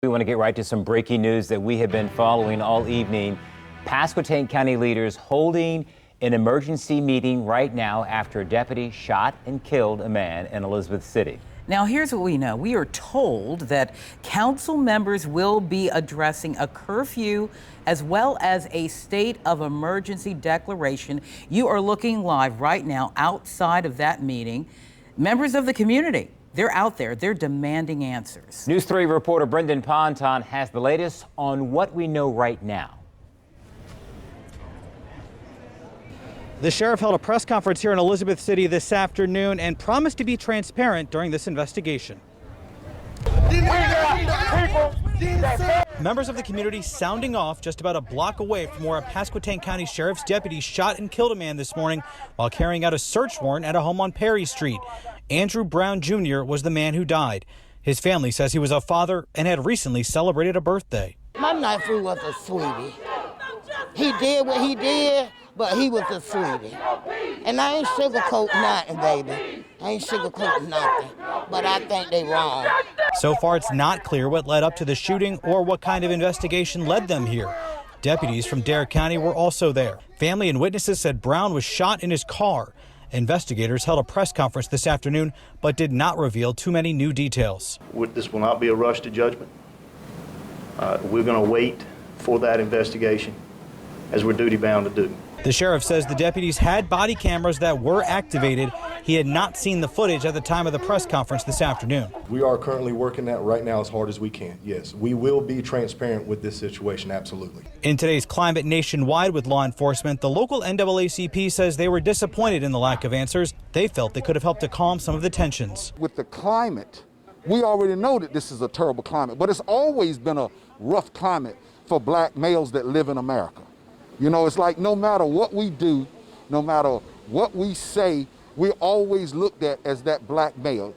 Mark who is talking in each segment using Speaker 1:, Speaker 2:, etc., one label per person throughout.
Speaker 1: We want to get right to some breaking news that we have been following all evening. Pasquotank County leaders holding an emergency meeting right now after a deputy shot and killed a man in Elizabeth City.
Speaker 2: Now, here's what we know. We are told that council members will be addressing a curfew as well as a state of emergency declaration. You are looking live right now outside of that meeting. Members of the community, they're out there. They're demanding answers.
Speaker 1: News 3 reporter Brendan Ponton has the latest on what we know right now.
Speaker 3: The sheriff held a press conference here in Elizabeth City this afternoon and promised to be transparent during this investigation. Members of the community sounding off just about a block away from where a Pasquotank County Sheriff's deputy shot and killed a man this morning while carrying out a search warrant at a home on Perry Street. Andrew Brown Jr. was the man who died. His family says he was a father and had recently celebrated a birthday.
Speaker 4: My nephew was a sweetie. He did what he did, but he was a sweetie. And I ain't sugarcoating nothing, baby. I ain't sugarcoating nothing. But I think they wrong.
Speaker 3: So far, it's not clear what led up to the shooting or what kind of investigation led them here. Deputies from Dare County were also there. Family and witnesses said Brown was shot in his car. Investigators held a press conference this afternoon, but did not reveal too many new details.
Speaker 5: This will not be a rush to judgment. We're going to wait for that investigation, as we're duty-bound to do.
Speaker 3: The sheriff says the deputies had body cameras that were activated. He had not seen the footage at the time of the press conference this afternoon.
Speaker 6: We are currently working that right now as hard as we can. Yes, we will be transparent with this situation, absolutely.
Speaker 3: In today's climate nationwide with law enforcement, the local NAACP says they were disappointed in the lack of answers. They felt they could have helped to calm some of the tensions.
Speaker 7: With the climate, we already know that this is a terrible climate, but it's always been a rough climate for black males that live in America. You know, it's like no matter what we do, no matter what we say, we're always looked at as that black male.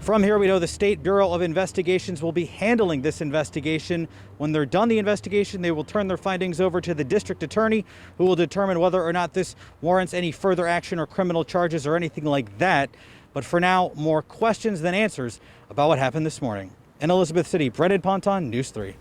Speaker 3: From here, we know the State Bureau of Investigations will be handling this investigation. When they're done the investigation, they will turn their findings over to the district attorney, who will determine whether or not this warrants any further action or criminal charges or anything like that. But for now, more questions than answers about what happened this morning. In Elizabeth City, Brendan Ponton, News 3.